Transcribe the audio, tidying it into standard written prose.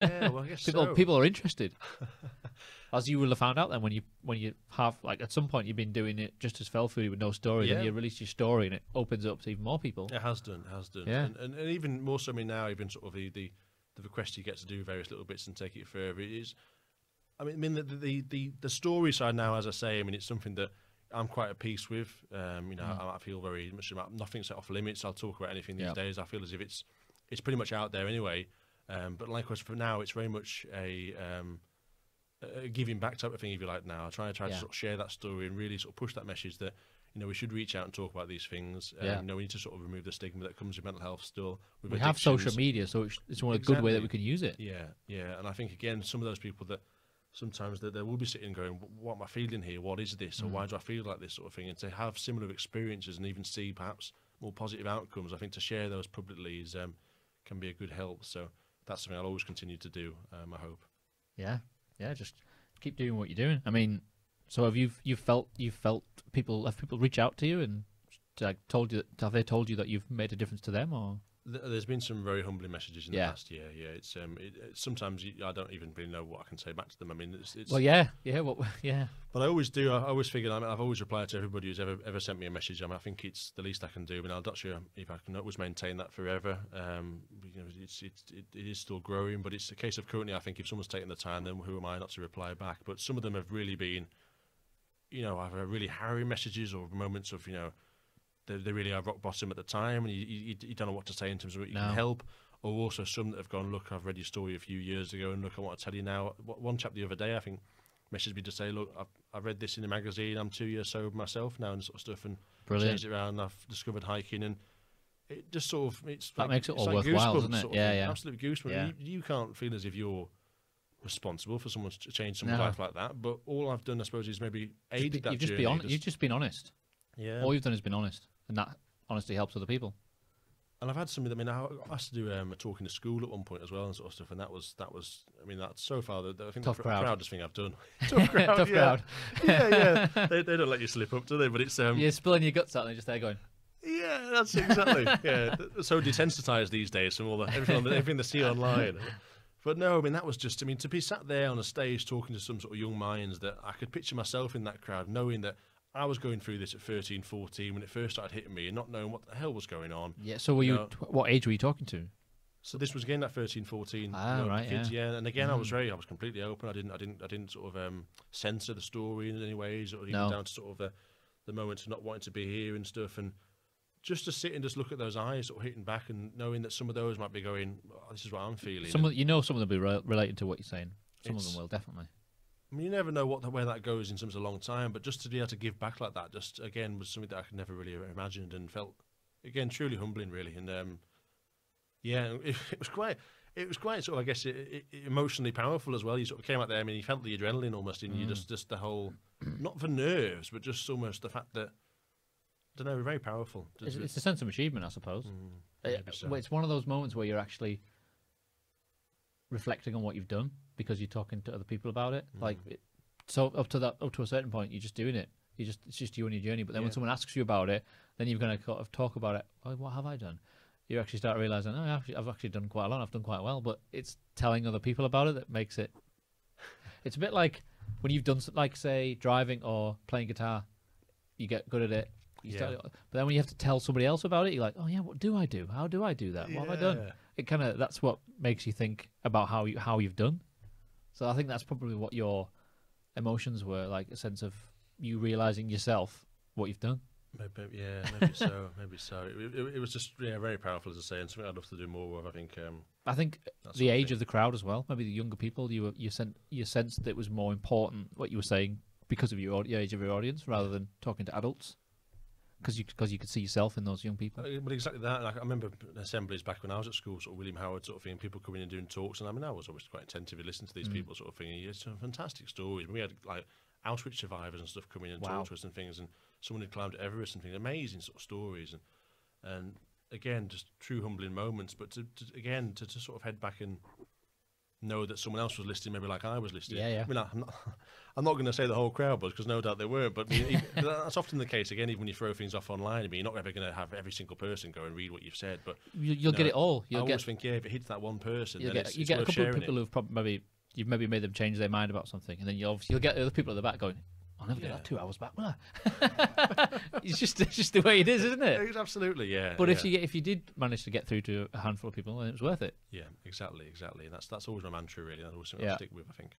Yeah, well, I guess People so. people are interested, as you will have found out then when you have like at some point you've been doing it just as Fell Foodie with no story, then Yeah, you release your story and it opens up to even more people. it has done, it has done, Yeah. and even more so. I mean, now even sort of the request you get to do various little bits and take it further is. I mean, the story side now, as I say, I mean, it's something that I'm quite at peace with. Mm. I feel very much about nothing's off limits. I'll talk about anything these Yeah. days. I feel as if it's pretty much out there anyway. But likewise for now, it's very much a giving back type of thing, if you like. Now, I try to Yeah. sort of share that story and really sort of push that message that we should reach out and talk about these things. Yeah. We need to sort of remove the stigma that comes with mental health still with We have social addictions. media, so it's one good way that we can use it. Yeah, yeah, and I think again, some of those people that sometimes that they will be sitting going, "What am I feeling here? What is this? Or Mm. why do I feel like this?" sort of thing, and to have similar experiences and even see perhaps more positive outcomes. I think to share those publicly is can be a good help. So that's something I'll always continue to do. I hope. Yeah. Yeah. Just keep doing what you're doing. I mean, so you've felt people have people reach out to you and like told you have they told you that you've made a difference to them or There's been some very humbling messages in the yeah. past year. Yeah, sometimes I don't even really know what I can say back to them. I mean, it's Well, yeah, yeah, what, yeah, but I always do. I always figured. I mean, I've always replied to everybody who's ever sent me a message. I mean, I think it's the least I can do. I mean, I'm not sure if I can always maintain that forever. It is still growing, but it's a case of currently. I think if someone's taken the time, then who am I not to reply back? But some of them have really been, either really harrowing messages or moments of they really are rock bottom at the time, and you don't know what to say in terms of what you no, can help. Or also some that have gone, look, I've read your story a few years ago, and look, I want to tell you now. One chap the other day, I think, messaged me to say, look, I've read this in the magazine. I'm 2 years sober myself now, and sort of stuff, and brilliant. changed it around. And I've discovered hiking, and it just sort of That makes it it's all like worthwhile, goosebumps doesn't it? sort of Yeah, thing. yeah, Absolute goosebumps. yeah. You can't feel as if you're responsible for someone to change someone's No, life like that. But all I've done, I suppose, is maybe aided that you've just journey. been on, you've just been honest. Yeah. All you've done is been honest, and that honesty helps other people. And I've had something. I mean, I asked to do a talk in the school at one point as well, and sort of stuff. And that was. I mean, that's so far I think Tough the crowd. proudest thing I've done. Tough crowd. Tough yeah. crowd. Yeah. They don't let you slip up, do they? But it's You're spilling your guts out, and they're just there going, yeah, that's exactly. Yeah, so desensitized these days from all everything they see online. But no, I mean that was just. I mean, to be sat there on a stage talking to some sort of young minds that I could picture myself in that crowd, knowing that I was going through this at 13, 14 when it first started hitting me, and not knowing what the hell was going on. yeah. So were you? What age were you talking to? So this was again that 13, 14 Right, kids, yeah. And again, I was completely open. I didn't sort of censor the story in any ways, or even No. down to sort of the moments of not wanting to be here and stuff. And just to sit and just look at those eyes, sort of hitting back, and knowing that some of those might be going, oh, "This is what I'm feeling." Some of them will be related to what you're saying. Some of them will definitely. I mean, you never know where that goes in terms of a long time, but just to be able to give back like that, just again, was something that I could never really imagined, and felt again truly humbling, really. And yeah, it was quite sort of, I guess, emotionally powerful as well. You sort of came out there. I mean, you felt the adrenaline almost in you, just the whole, not for nerves, but just almost the fact that, I don't know, very powerful. It's a sense of achievement, I suppose. Maybe so. It's one of those moments where you're actually reflecting on what you've done because you're talking to other people about it. So up to a certain point, you're just doing it. It's just you on your journey. But then when someone asks you about it, then you're going to kind of talk about it. Oh, what have I done? You actually start realizing, oh, I've actually done quite a lot. I've done quite well. But it's telling other people about it that makes it. It's a bit like when you've done, like, say, driving or playing guitar. You get good at it. But then when you have to tell somebody else about it, you're like, oh yeah, what do I do? How do I do that? What have I done? It kind of, that's what makes you think about how you've done. So I think that's probably what your emotions were, like a sense of you realizing yourself what you've done. Maybe so. Maybe so. It was just very powerful, as I say, and something I'd love to do more of. I think The age of the crowd as well. Maybe the younger people, you sensed that it was more important what you were saying because of your age of your audience rather than talking to adults. Because you could see yourself in those young people. But exactly that. Like, I remember assemblies back when I was at school, sort of William Howard sort of thing, people coming in and doing talks, and I mean, I was always quite attentive to listen to these people sort of thing. And it's some fantastic stories. We had like Auschwitz survivors and stuff coming in and talk to us and things, and someone who climbed Everest and things. Amazing sort of stories, and again, just true humbling moments. But to sort of head back and know that someone else was listening, maybe like I was listening. Yeah. I mean, I'm not going to say the whole crowd was, because no doubt they weren't, but I mean, that's often the case. Again, even when you throw things off online, I mean, you're not ever going to have every single person go and read what you've said, but You'll get it all. I always think, if it hits that one person, then it's you get a worth couple of sharing people who've probably you've maybe made them change their mind about something, and then you'll get other people at the back going, I'll never get that 2 hours back, will I? It's just the way it is, isn't it? It's absolutely, yeah. But if you did manage to get through to a handful of people, then it was worth it. Yeah, exactly. And that's always my mantra, really. That's always something I'll stick with, I think.